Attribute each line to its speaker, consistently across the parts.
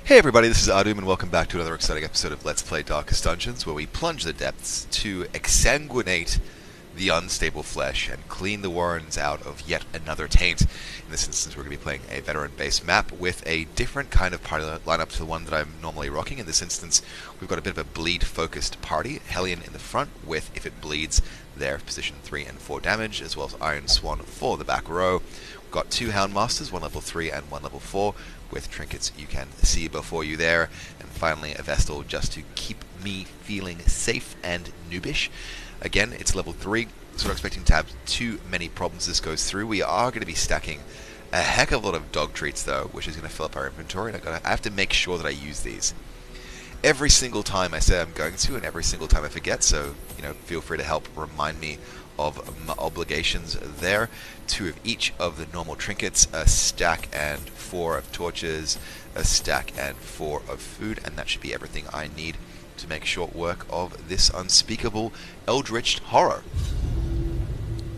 Speaker 1: Hey everybody, this is Ahdoom and welcome back to another exciting episode of Let's Play Darkest Dungeons, where we plunge the depths to exsanguinate the unstable flesh and clean the warrens out of yet another taint. In this instance, we're going to be playing a veteran-based map with a different kind of party lineup to the one that I'm normally rocking. In this instance, we've got a bit of a bleed-focused party. Hellion in the front with, if it bleeds, their position 3 and 4 damage, as well as Iron Swan for the back row. We've got 2 Houndmasters, one level 3 and one level 4, with trinkets you can see before you there. And finally, a Vestal just to keep me feeling safe and noobish. Again, it's level 3, so we're expecting to have too many problems as this goes through. We are going to be stacking a heck of a lot of dog treats, though, which is going to fill up our inventory, and I have to make sure that I use these every single time I say I'm going to, and every single time I forget, so, feel free to help remind me of my obligations there. 2 of each of the normal trinkets, a stack and 4 of torches, a stack and 4 of food, and that should be everything I need to make short work of this unspeakable eldritch horror.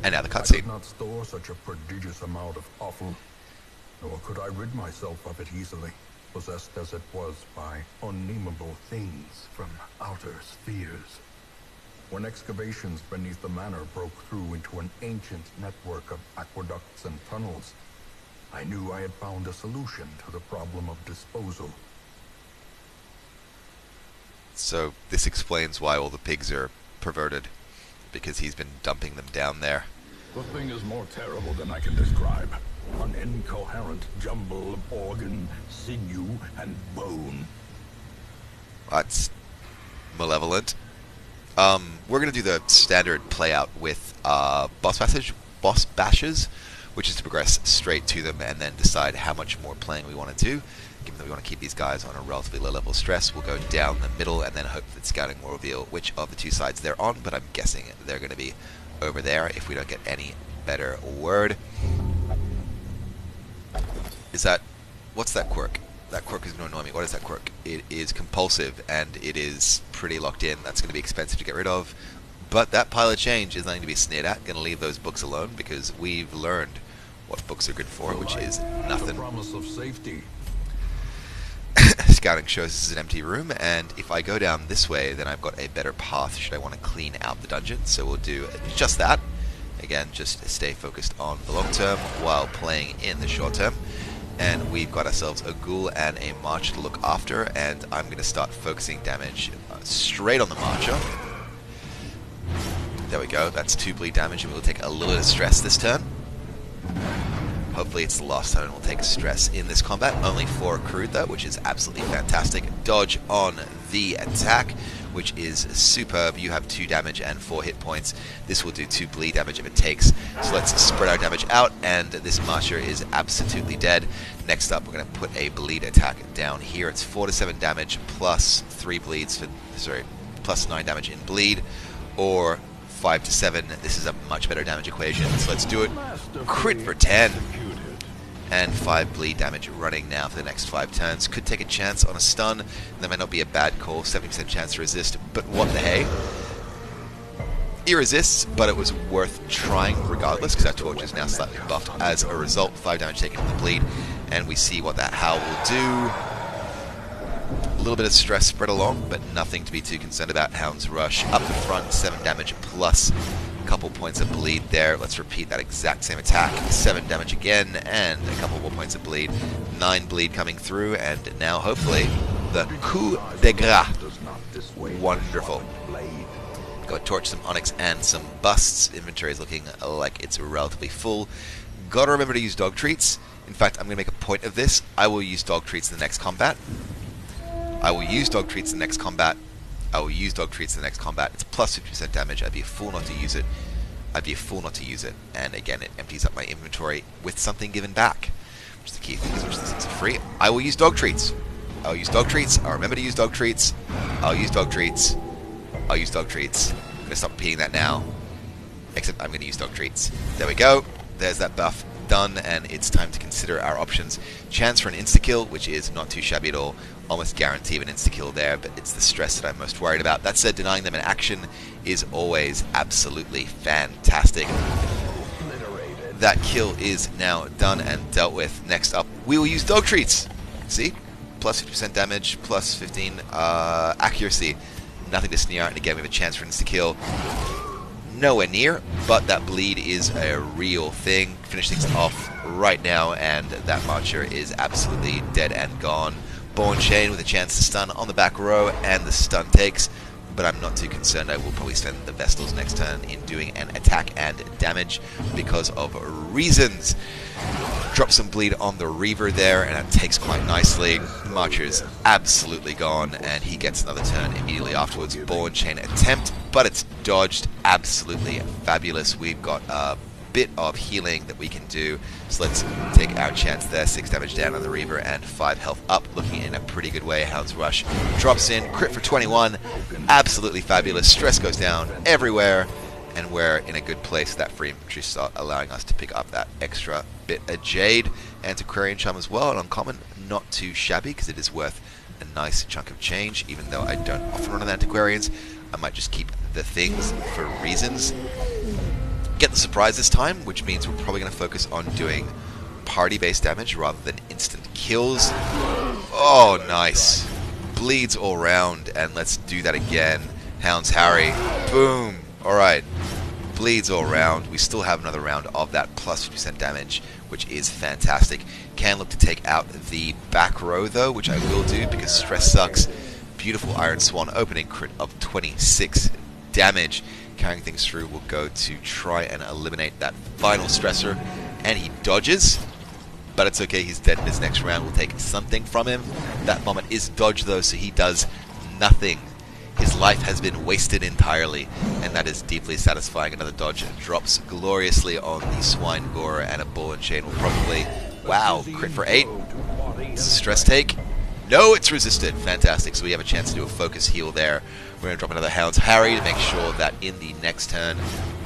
Speaker 1: And now the cutscene.
Speaker 2: I could not store such a prodigious amount of offal, nor could I rid myself of it easily, possessed as it was by unnameable things from outer spheres. When excavations beneath the manor broke through into an ancient network of aqueducts and tunnels, I knew I had found a solution to the problem of disposal.
Speaker 1: So this explains why all the pigs are perverted, because he's been dumping them down there.
Speaker 2: The thing is more terrible than I can describe. An incoherent jumble of organ, sinew, and bone.
Speaker 1: That's malevolent. We're going to do the standard playout with boss bashes, which is to progress straight to them and then decide how much more playing we want to do. Given that we want to keep these guys on a relatively low level of stress, we'll go down the middle and then hope that scouting will reveal which of the 2 sides they're on, but I'm guessing they're going to be over there if we don't get any better word. What's that quirk? That quirk is going to annoy me. What is that quirk? It is compulsive, and it is pretty locked in. That's going to be expensive to get rid of. But that pile of change is nothing to be sneered at. Going to leave those books alone, because we've learned what books are good for, which is nothing.
Speaker 2: The promise of safety.
Speaker 1: Scouting shows this is an empty room, and if I go down this way, then I've got a better path should I want to clean out the dungeon. So we'll do just that. Again, just stay focused on the long term while playing in the short term. And we've got ourselves a ghoul and a marcher to look after, and I'm going to start focusing damage straight on the marcher. There we go, that's 2 bleed damage, and we'll take a little bit of stress this turn. Hopefully it's the last time we'll take stress in this combat. Only 4 accrued though, which is absolutely fantastic. Dodge on the attack, which is superb. You have 2 damage and 4 hit points. This will do 2 bleed damage if it takes. So let's spread our damage out, and this marcher is absolutely dead. Next up, we're going to put a bleed attack down here. It's 4 to 7 damage plus 3 bleeds, plus 9 damage in bleed, or 5 to 7. This is a much better damage equation, so let's do it. Crit for 10. And 5 bleed damage running now for the next 5 turns. Could take a chance on a stun. That might not be a bad call. 70% chance to resist, but what the hey? He resists, but it was worth trying regardless, because our torch is now slightly buffed as a result. 5 damage taken from the bleed, and we see what that howl will do. A little bit of stress spread along, but nothing to be too concerned about. Hound's Rush up the front, 7 damage plus a couple points of bleed there. Let's repeat that exact same attack. 7 damage again, and a couple more points of bleed. 9 bleed coming through, and now hopefully the coup de grace. Wonderful. Go torch some onyx and some busts. Inventory is looking like it's relatively full. Gotta remember to use dog treats. In fact, I'm going to make a point of this. I will use dog treats in the next combat. I will use dog treats in the next combat. It's plus 50% damage. I'd be a fool not to use it. And again, it empties up my inventory with something given back, which is the key thing, which this is free. I will use dog treats. I'll remember to use dog treats. I'm going to stop repeating that now. Except I'm going to use dog treats. There we go. There's that buff done, and it's time to consider our options. Chance for an insta-kill, which is not too shabby at all. Almost guarantee of an insta-kill there, but it's the stress that I'm most worried about. That said, denying them an action is always absolutely fantastic. That kill is now done and dealt with. Next up, we will use dog treats. See? plus 50% damage, plus 15 accuracy. Nothing to sneer at, and again we have a chance for insta-kill. Nowhere near, but that bleed is a real thing. Finish things off right now, and that Marcher is absolutely dead and gone. Ball and Chain with a chance to stun on the back row, and the stun takes, but I'm not too concerned. I will probably spend the Vestal's next turn in doing an attack and damage because of reasons. Drop some bleed on the Reaver there, and that takes quite nicely. Marcher's absolutely gone, and he gets another turn immediately afterwards. Ball and Chain attempt, but it's dodged. Absolutely fabulous. We've got a bit of healing that we can do, so let's take our chance there. 6 damage down on the Reaver and 5 health up, looking in a pretty good way. Hound's Rush drops in, crit for 21. Absolutely fabulous. Stress goes down everywhere, and we're in a good place. That free infantry start allowing us to pick up that extra bit of Jade. Antiquarian Charm as well, an uncommon, not too shabby because it is worth a nice chunk of change. Even though I don't often run on Antiquarians, I might just keep the things for reasons. Get the surprise this time, which means we're probably going to focus on doing party-based damage rather than instant kills. Oh, nice. Bleeds all round, and let's do that again. Hounds Harry. Boom. Alright. Bleeds all round. We still have another round of that plus 50% damage, which is fantastic. Can look to take out the back row, though, which I will do because stress sucks. Beautiful Iron Swan opening crit of 26 damage. Carrying things through, will go to try and eliminate that final stressor, and he dodges, but it's okay, he's dead in his next round. We'll take something from him. That moment is dodge though, so he does nothing. His life has been wasted entirely, and that is deeply satisfying. Another dodge drops gloriously on the Swine Gorer, and a Ball and Chain will probably, wow, crit for 8. This is a stress take. No, it's resisted. Fantastic. So we have a chance to do a focus heal there. We're going to drop another Hounds Harry to make sure that in the next turn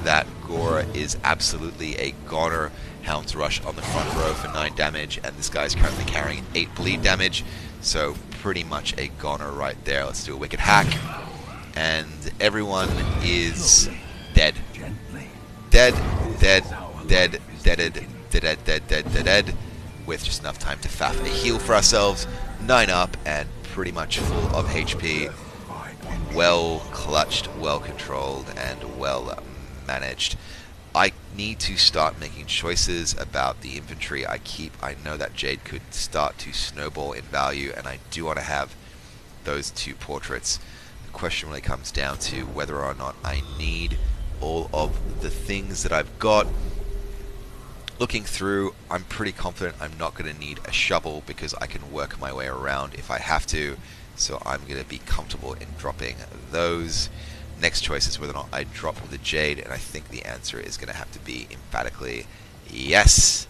Speaker 1: that Gore is absolutely a goner. Hounds Rush on the front row for 9 damage, and this guy is currently carrying 8 bleed damage. So pretty much a goner right there. Let's do a Wicked Hack. And everyone is dead. Dead, dead, dead, deaded, dead, dead, dead, dead, dead. With just enough time to faff a heal for ourselves. 9 up and pretty much full of HP. Well clutched, well controlled, and well managed. I need to start making choices about the infantry I keep. I know that Jade could start to snowball in value, and I do want to have those 2 portraits. The question really comes down to whether or not I need all of the things that I've got. Looking through, I'm pretty confident I'm not going to need a shovel because I can work my way around if I have to. So I'm going to be comfortable in dropping those. Next choice is whether or not I drop the Jade, and I think the answer is going to have to be emphatically yes.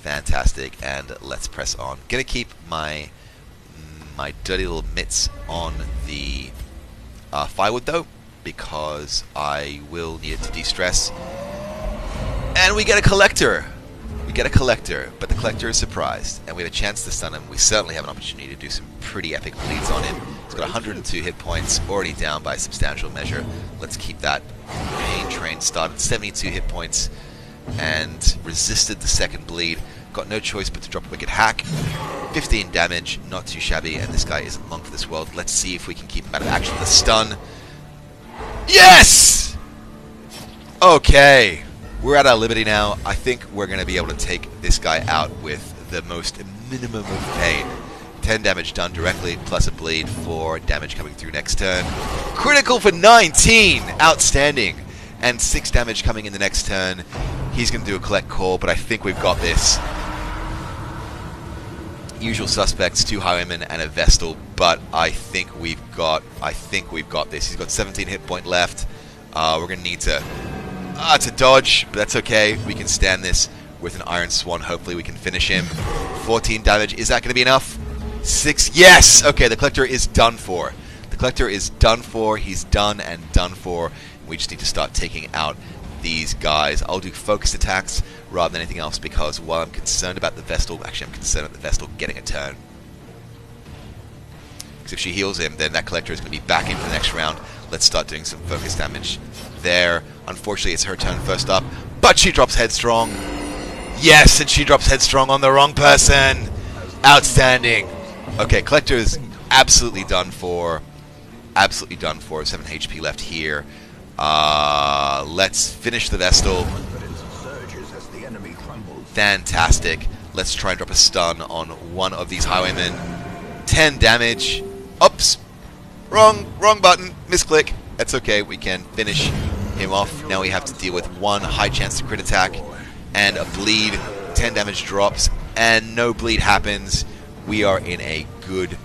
Speaker 1: Fantastic, and let's press on. Going to keep my dirty little mitts on the firewood though, because I will need it to de-stress. And we get a Collector. We get a Collector, but the Collector is surprised, and we have a chance to stun him. We certainly have an opportunity to do some pretty epic bleeds on him. He's got 102 hit points, already down by a substantial measure. Let's keep that pain train started. 72 hit points, and resisted the second bleed. Got no choice but to drop a Wicked Hack. 15 damage, not too shabby, and this guy isn't long for this world. Let's see if we can keep him out of action with a stun. Yes! Okay. We're at our liberty now. I think we're going to be able to take this guy out with the most minimum of pain. 10 damage done directly, plus a bleed for damage coming through next turn. Critical for 19! Outstanding! And 6 damage coming in the next turn. He's going to do a Collect Call, but I think we've got this. Usual suspects, 2 Highwaymen and a Vestal, but I think we've got this. He's got 17 hit point left. We're going to need to dodge, but that's okay. We can stand this with an Iron Swan. Hopefully we can finish him. 14 damage. Is that going to be enough? 6. Yes! Okay, the Collector is done for. The Collector is done for. He's done and done for. We just need to start taking out these guys. I'll do focused attacks rather than anything else because while I'm concerned about the Vestal, actually I'm concerned about the Vestal getting a turn. Because if she heals him, then that Collector is going to be back in for the next round. Let's start doing some focus damage there. Unfortunately, it's her turn first up, but she drops Headstrong. Yes, and she drops Headstrong on the wrong person. Outstanding. Okay, Collector is absolutely done for. Absolutely done for. 7 HP left here. Let's finish the Vestal. Fantastic. Let's try and drop a stun on one of these Highwaymen. 10 damage. Oops. Wrong button. Misclick. That's okay. We can finish him off. Now we have to deal with one high chance to crit attack and a bleed. 10 damage drops and no bleed happens. We are in a good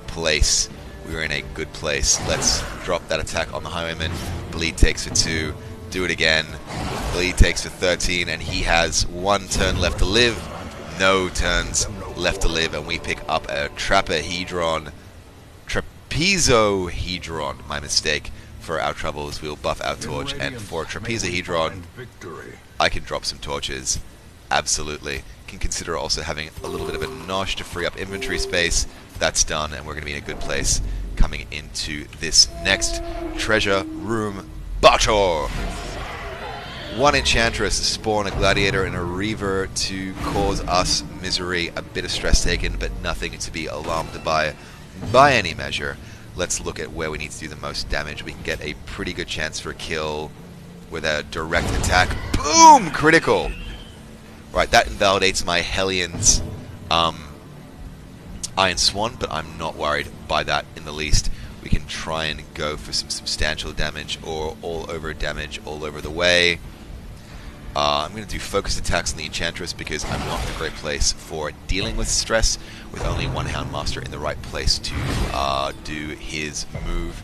Speaker 1: place. We are in a good place. Let's drop that attack on the Highwayman. Bleed takes for 2. Do it again. Bleed takes for 13, and he has 1 turn left to live. No turns left to live, and we pick up a Trapezohedron, my mistake, for our troubles. We'll buff our torch, and for Trapezohedron, I can drop some torches. Absolutely. Can consider also having a little bit of a nosh to free up inventory space. That's done, and we're going to be in a good place coming into this next treasure room battle. 1 Enchantress to spawn a Gladiator and a Reaver to cause us misery. A bit of stress taken, but nothing to be alarmed by any measure. Let's look at where we need to do the most damage. We can get a pretty good chance for a kill with a direct attack. Boom! Critical! Right, that invalidates my Hellions Iron Swan, but I'm not worried by that in the least. We can try and go for some substantial damage or all over damage all over the way. I'm going to do focused attacks on the Enchantress because I'm not in a great place for dealing with stress with only 1 Houndmaster in the right place to do his move.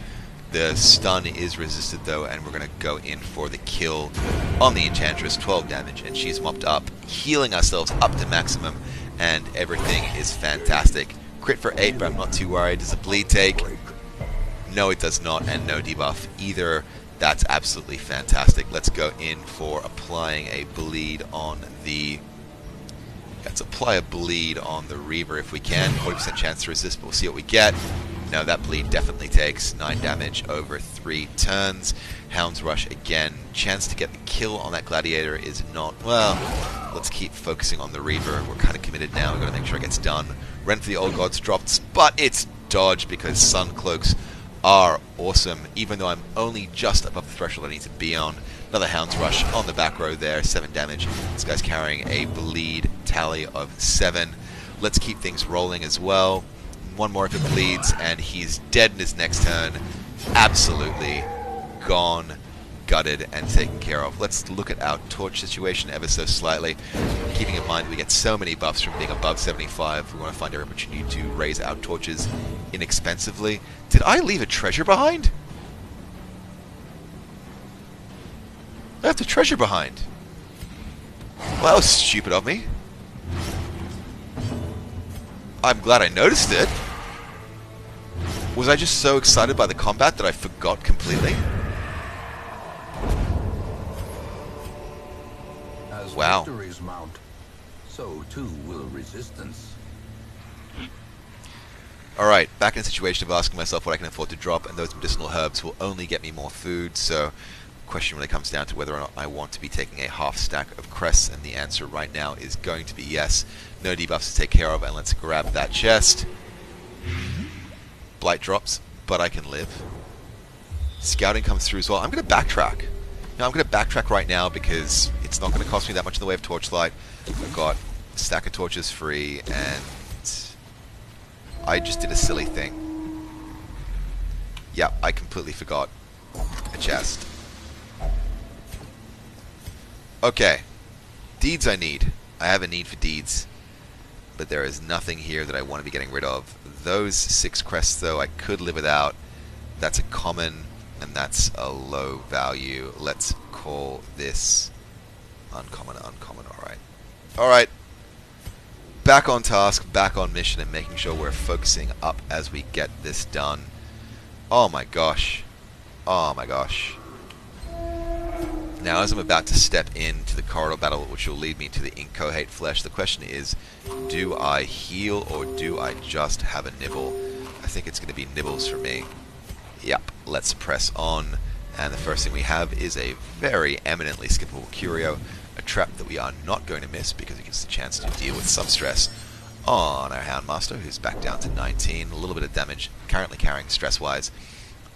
Speaker 1: The stun is resisted though, and we're going to go in for the kill on the Enchantress. 12 damage, and she's mopped up, healing ourselves up to maximum, and everything is fantastic. Crit for 8, but I'm not too worried. Does the bleed take? No, it does not, and no debuff either. That's absolutely fantastic. Let's go in for applying a bleed on the... Let's apply a bleed on the Reaver if we can. 40% chance to resist, but we'll see what we get. No, that bleed definitely takes 9 damage over 3 turns. Hound's Rush again. Chance to get the kill on that Gladiator is not... Well, let's keep focusing on the Reaver. We're kind of committed now. We've got to make sure it gets done. Rent for the Old Gods dropped, but it's dodged because Sun Cloaks are awesome, even though I'm only just above the threshold I need to be on. Another Hound's Rush on the back row there, 7 damage. This guy's carrying a bleed tally of 7. Let's keep things rolling as well. 1 more if it bleeds, and he's dead in his next turn. Absolutely gone, gutted, and taken care of. Let's look at our torch situation ever so slightly. Keeping in mind we get so many buffs from being above 75, we want to find every opportunity to raise our torches inexpensively. Did I leave a treasure behind? I left a treasure behind. Well, that was stupid of me. I'm glad I noticed it. Was I just so excited by the combat that I forgot completely?
Speaker 2: As
Speaker 1: wow.
Speaker 2: victories mount, so too will resistance.
Speaker 1: Alright, back in a situation of asking myself what I can afford to drop, and those medicinal herbs will only get me more food, so the question really comes down to whether or not I want to be taking a half stack of crests, and the answer right now is going to be yes. No debuffs to take care of, and let's grab that chest. Blight drops, but I can live. Scouting comes through as well. I'm going to backtrack. Now I'm going to backtrack right now because it's not going to cost me that much in the way of torchlight. I've got a stack of torches free, and I just did a silly thing. Yeah, I completely forgot a chest. Okay. Deeds I need. I have a need for deeds. But there is nothing here that I want to be getting rid of. Those 6 crests, though, I could live without. That's a common, and that's a low value. Let's call this uncommon, alright. Alright. Back on task, back on mission, and making sure we're focusing up as we get this done. Oh my gosh. Oh my gosh. Now, as I'm about to step into the corridor battle, which will lead me to the Incohate Flesh, the question is, do I heal or do I just have a nibble? I think it's going to be nibbles for me. Yep, let's press on. And the first thing we have is a very eminently skippable curio, a trap that we are not going to miss because it gives us a chance to deal with some stress on our Houndmaster, who's back down to 19. A little bit of damage currently carrying stress-wise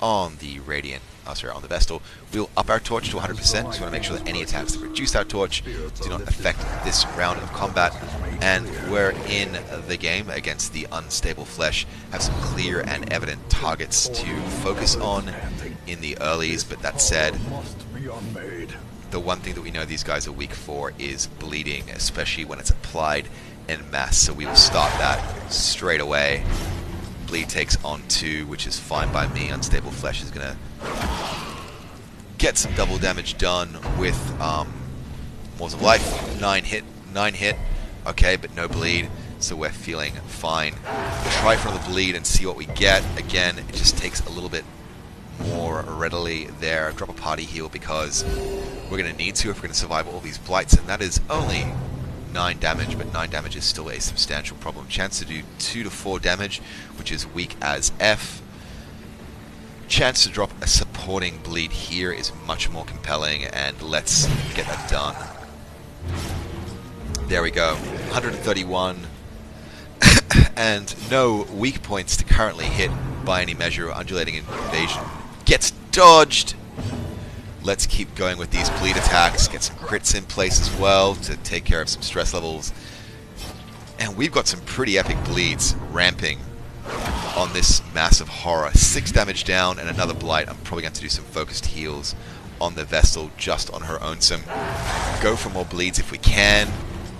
Speaker 1: on the Radiant, on the Vestal. We'll up our torch to 100%, so we want to make sure that any attacks that reduce our torch do not affect this round of combat. And we're in the game against the Unstable Flesh, have some clear and evident targets to focus on in the earlies, but that said, the one thing that we know these guys are weak for is bleeding, especially when it's applied en masse, so we will start that straight away. Bleed takes on 2, which is fine by me. Unstable Flesh is going to get some double damage done with Maws of Life. 9 hit. Okay, but no bleed, so we're feeling fine. Try for the bleed and see what we get. Again, it just takes a little bit more readily there. Drop a party heal because we're going to need to if we're going to survive all these blights, and that is only 9 damage, but 9 damage is still a substantial problem. Chance to do 2 to 4 damage, which is weak as F. Chance to drop a supporting bleed here is much more compelling, and let's get that done. There we go, 131, and no weak points to currently hit by any measure. Undulating Invasion gets dodged. Let's keep going with these bleed attacks, get some crits in place as well to take care of some stress levels. And we've got some pretty epic bleeds ramping on this massive horror. 6 damage down and another blight. I'm probably going to do some focused heals on the Vestal just on her own. Go for more bleeds if we can,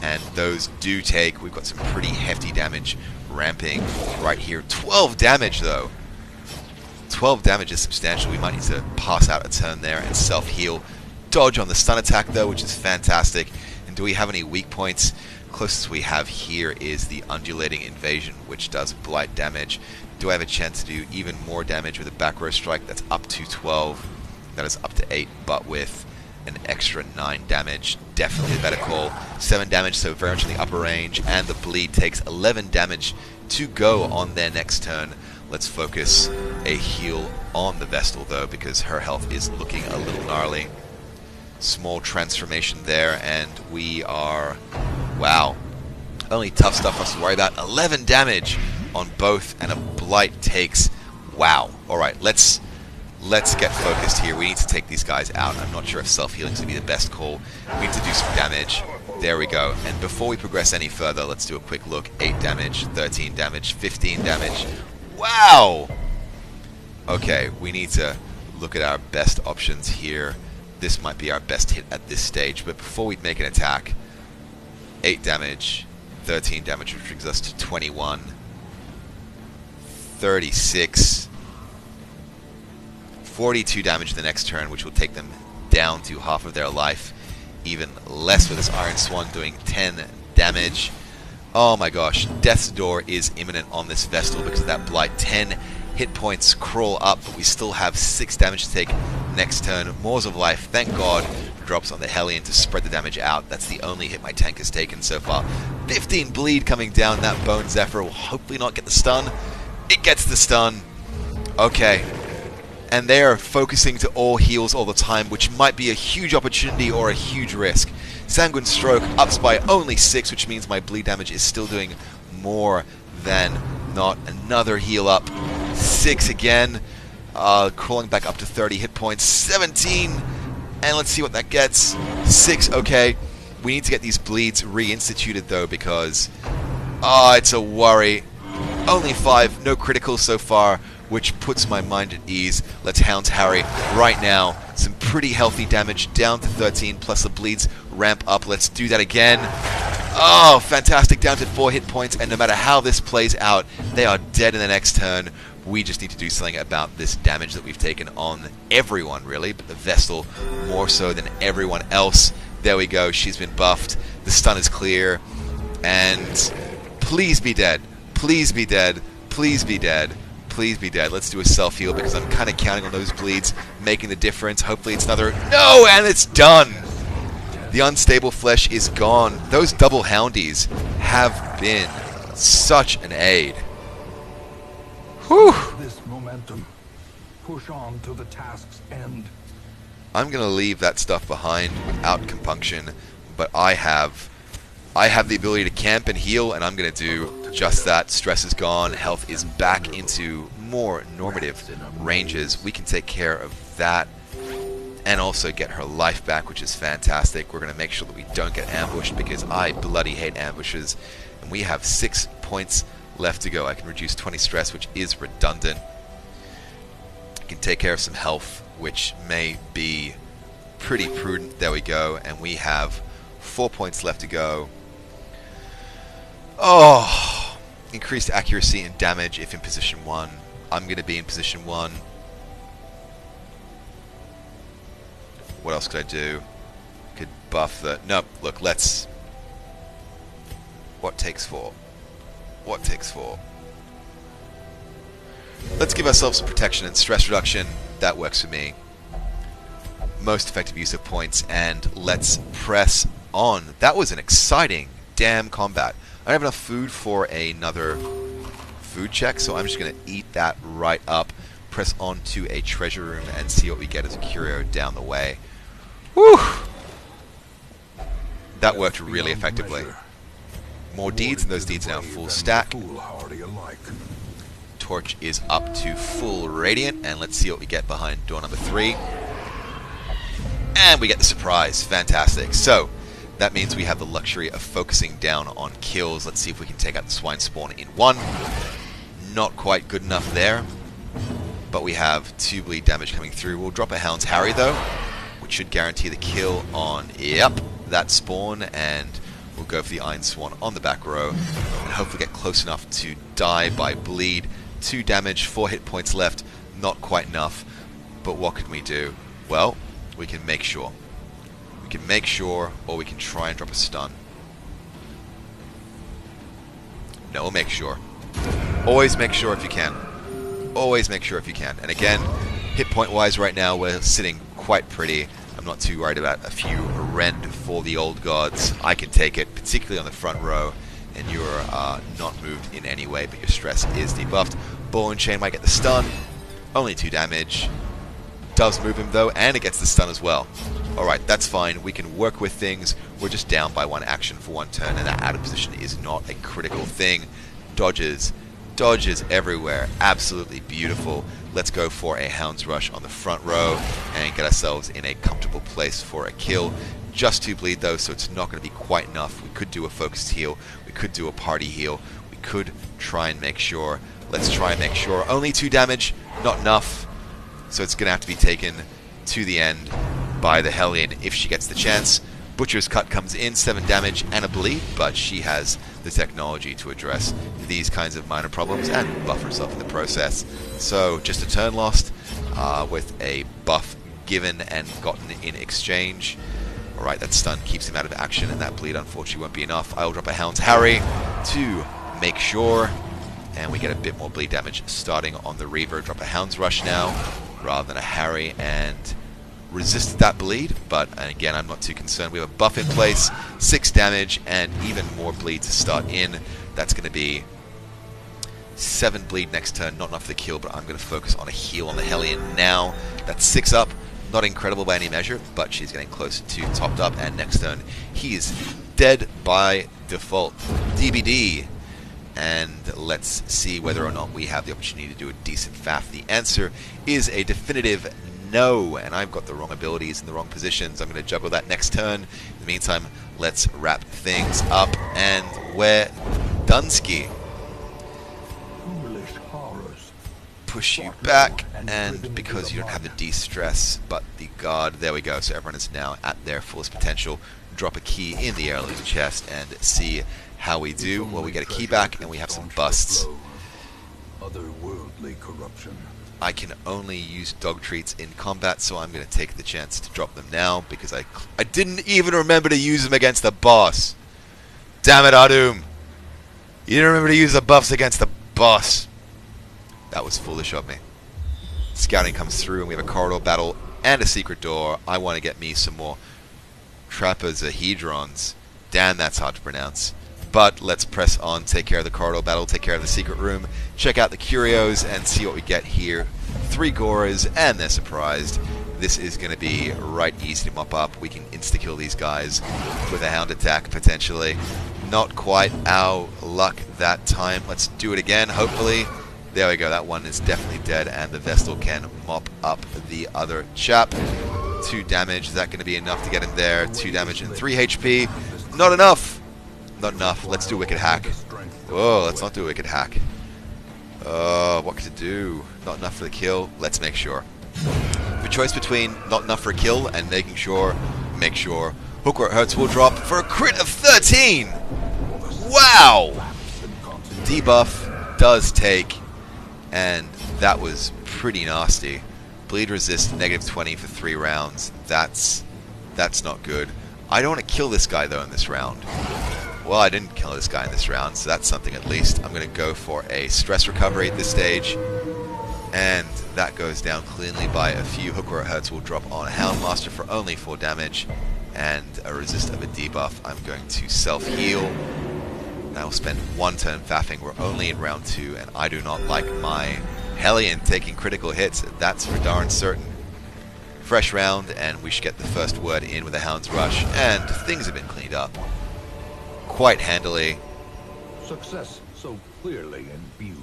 Speaker 1: and those do take. We've got some pretty hefty damage ramping right here. 12 damage though. 12 damage is substantial. We might need to pass out a turn there and self-heal. Dodge on the stun attack though, which is fantastic. And do we have any weak points? Closest we have here is the Undulating Invasion, which does blight damage. Do I have a chance to do even more damage with a back row strike? That's up to 12. That is up to 8, but with an extra 9 damage. Definitely a better call. 7 damage, so very much in the upper range. And the bleed takes 11 damage to go on their next turn. Let's focus a heal on the Vestal though, because her health is looking a little gnarly. Small transformation there, and we are... wow. Only tough stuff for us to worry about. 11 damage on both, and a blight takes... wow. Alright, let's get focused here. We need to take these guys out. I'm not sure if self-healing is going to be the best call. We need to do some damage. There we go. And before we progress any further, let's do a quick look. 8 damage, 13 damage, 15 damage. Wow! Okay, we need to look at our best options here. This might be our best hit at this stage, but before we make an attack, 8 damage, 13 damage, which brings us to 21, 36, 42 damage the next turn, which will take them down to half of their life. Even less with this Iron Swan doing 10 damage. Oh my gosh, Death's Door is imminent on this Vestal because of that blight. 10 hit points crawl up, but we still have 6 damage to take next turn. Maws of Life, thank God, drops on the Hellion to spread the damage out. That's the only hit my tank has taken so far. 15 bleed coming down. That Bone Zephyr will hopefully not get the stun. It gets the stun. Okay. And they are focusing to all heals all the time, which might be a huge opportunity or a huge risk. Sanguine Stroke ups by only 6, which means my bleed damage is still doing more than not. Another heal up. 6 again. Crawling back up to 30 hit points. 17. And let's see what that gets. 6, okay. We need to get these bleeds reinstituted though, because... it's a worry. Only 5, no criticals so far, which puts my mind at ease. Let's Hound Harry right now. Some pretty healthy damage, down to 13, plus the bleeds ramp up. Let's do that again. Oh, fantastic, down to 4 hit points, and no matter how this plays out, they are dead in the next turn. We just need to do something about this damage that we've taken on everyone, really, but the Vestal more so than everyone else. There we go, she's been buffed. The stun is clear, and please be dead. Please be dead. Please be dead. Please be dead. Let's do a self-heal because I'm kind of counting on those bleeds making the difference. Hopefully it's another... no! And it's done! The Unstable Flesh is gone. Those double Houndies have been such an aid. Whew!
Speaker 2: This momentum. Push on to the task's end.
Speaker 1: I'm going to leave that stuff behind without compunction, but I have the ability to camp and heal, and I'm going to do just that. Stress is gone. Health is back into more normative ranges. We can take care of that and also get her life back, which is fantastic. We're going to make sure that we don't get ambushed because I bloody hate ambushes. And we have 6 points left to go. I can reduce 20 stress, which is redundant. I can take care of some health, which may be pretty prudent. There we go. And we have 4 points left to go. Oh, increased accuracy and damage if in position 1. I'm going to be in position 1. What else could I do? Could buff the... Nope, look, let's... What takes 4? What takes 4? Let's give ourselves some protection and stress reduction. That works for me. Most effective use of points, and let's press on. That was an exciting damn combat. I don't have enough food for another food check, so I'm just going to eat that right up. Press on to a treasure room and see what we get as a curio down the way. Whew! That worked really effectively. More deeds, and those deeds are now full stack. Torch is up to full radiant, and let's see what we get behind door number 3. And we get the surprise. Fantastic. So, that means we have the luxury of focusing down on kills. Let's see if we can take out the swine spawn in 1. Not quite good enough there, but we have 2 bleed damage coming through. We'll drop a Hound's Harry, though, which should guarantee the kill on, that spawn, and we'll go for the Iron Swan on the back row, and hopefully get close enough to die by bleed. 2 damage, 4 hit points left, not quite enough, but what can we do? Well, we can make sure. We can make sure, or we can try and drop a stun. No, we'll make sure. Always make sure if you can. Always make sure if you can. And again, hit point wise right now, we're sitting quite pretty. I'm not too worried about a few rend for the old gods. I can take it, particularly on the front row, and you're not moved in any way, but your stress is debuffed. Ball and Chain might get the stun. Only 2 damage. Does move him though, and it gets the stun as well. Alright, that's fine. We can work with things. We're just down by 1 action for 1 turn, and that out of position is not a critical thing. Dodges. Dodges everywhere. Absolutely beautiful. Let's go for a Hound's Rush on the front row and get ourselves in a comfortable place for a kill. Just 2 bleed though, so it's not going to be quite enough. We could do a focused heal. We could do a party heal. We could try and make sure. Let's try and make sure. Only 2 damage. Not enough. So it's going to have to be taken to the end by the Hellion if she gets the chance. Butcher's Cut comes in, 7 damage and a bleed, but she has the technology to address these kinds of minor problems and buff herself in the process. So just a turn lost with a buff given and gotten in exchange. Alright, that stun keeps him out of action, and that bleed unfortunately won't be enough. I'll drop a Hound's Harry to make sure, and we get a bit more bleed damage starting on the Reaver. Drop a Hound's Rush now rather than a Harry, and resisted that bleed, but again, I'm not too concerned. We have a buff in place, 6 damage, and even more bleed to start in. That's going to be 7 bleed next turn. Not enough for the kill, but I'm going to focus on a heal on the Hellion now. That's 6 up. Not incredible by any measure, but she's getting close to topped up, and next turn, he is dead by default. DBD. And let's see whether or not we have the opportunity to do a decent faff. The answer is a definitive no, and I've got the wrong abilities in the wrong positions. I'm going to juggle that next turn. In the meantime, let's wrap things up, and we're Dunsky. Push you back, and because you don't have the de-stress, but the guard, there we go. So everyone is now at their fullest potential. Drop a key in the heirloom chest and see how we do. Well, we get a key back, and we have some busts.
Speaker 2: Otherworldly corruption.
Speaker 1: I can only use dog treats in combat, so I'm going to take the chance to drop them now, because I didn't even remember to use them against the boss. Damn it, Ahdoom. You didn't remember to use the buffs against the boss. That was foolish of me. Scouting comes through, and we have a corridor battle and a secret door. I want to get me some more Trapezohedrons. Damn, that's hard to pronounce. But let's press on, take care of the corridor battle, take care of the secret room, check out the curios, and see what we get here. 3 Goras, and they're surprised. This is going to be right easy to mop up. We can insta-kill these guys with a Hound attack, potentially. Not quite our luck that time. Let's do it again, hopefully. There we go, that one is definitely dead, and the Vestal can mop up the other chap. 2 damage, is that going to be enough to get him there? 2 damage and 3 HP. Not enough! Not enough. Let's do a Wicked Hack. Whoa, let's not do a Wicked Hack. What could it do? Not enough for the kill. Let's make sure. The choice between not enough for a kill and making sure, make sure. Hook where it hurts will drop for a crit of 13! Wow! Debuff does take, and that was pretty nasty. Bleed resist -20 for 3 rounds. That's not good. I don't want to kill this guy though in this round. Well, I didn't kill this guy in this round, so that's something at least. I'm going to go for a stress recovery at this stage. And that goes down cleanly by a few. Hook where it hurts will drop on a Houndmaster for only 4 damage. And a resist of a debuff. I'm going to self-heal. And I will spend 1 turn faffing. We're only in round 2, and I do not like my Hellion taking critical hits. That's for darn certain. Fresh round, and we should get the first word in with a Hound's Rush. And things have been cleaned up quite handily.
Speaker 2: Success so clearly in view.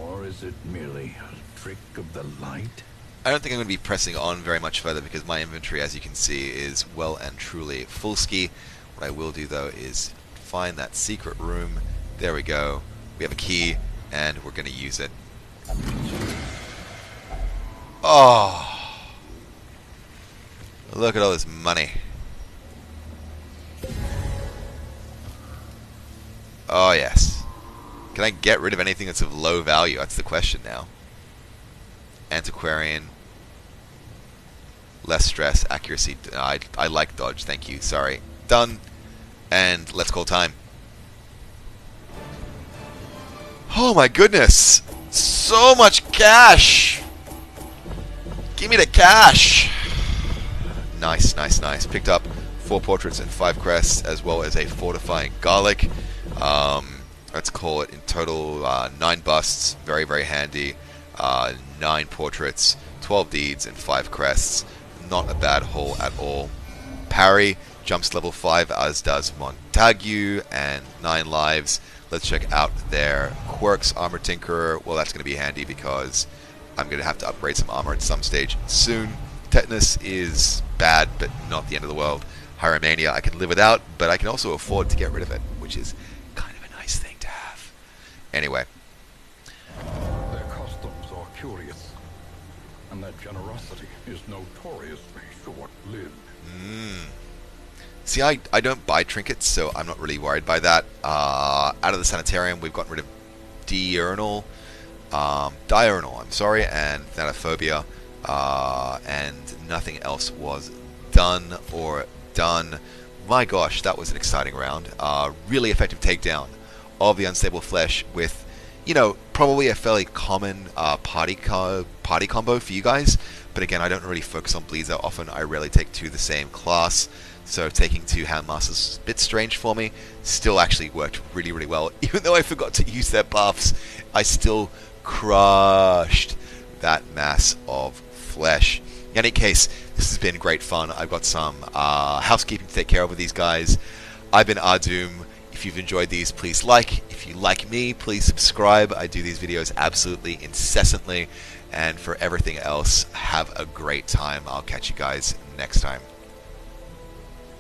Speaker 2: Or is it merely a trick of the light?
Speaker 1: I don't think I'm going to be pressing on very much further because my inventory, as you can see, is well and truly full ski. What I will do, though, is find that secret room. There we go. We have a key, and we're going to use it. Oh! Look at all this money. Oh, yes. Can I get rid of anything that's of low value? That's the question now. Antiquarian. Less stress, accuracy. I like dodge, thank you. Sorry. Done. And let's call time. Oh my goodness! So much cash! Give me the cash! Nice, nice, nice. Picked up 4 portraits and 5 crests, as well as a fortifying garlic. Let's call it in total 9 busts. Very, very handy. 9 portraits, 12 deeds, and 5 crests. Not a bad haul at all. Parry jumps level 5, as does Montague, and 9 lives. Let's check out their quirks. Armor Tinkerer, well, that's going to be handy because I'm going to have to upgrade some armor at some stage soon. Tetanus is bad, but not the end of the world. Hieromania I can live without, but I can also afford to get rid of it, which is kind of a nice thing to have. Anyway.
Speaker 2: Their customs are curious, and that generosity is notoriously short-lived.
Speaker 1: See, I don't buy trinkets, so I'm not really worried by that. Out of the sanitarium, we've gotten rid of diurnal, I'm sorry, and Thanophobia, and nothing else was done or done. My gosh, that was an exciting round. Really effective takedown of the unstable flesh with, you know, probably a fairly common party combo for you guys. But again, I don't really focus on bleeds that often. I rarely take 2 of the same class. So taking 2 Houndmasters is a bit strange for me. Still actually worked really, really well. Even though I forgot to use their buffs, I still crushed that mass of flesh. In any case, this has been great fun. I've got some housekeeping to take care of with these guys. I've been Ahdoom. If you've enjoyed these, please like. If you like me, please subscribe. I do these videos absolutely incessantly. And for everything else, have a great time. I'll catch you guys next time.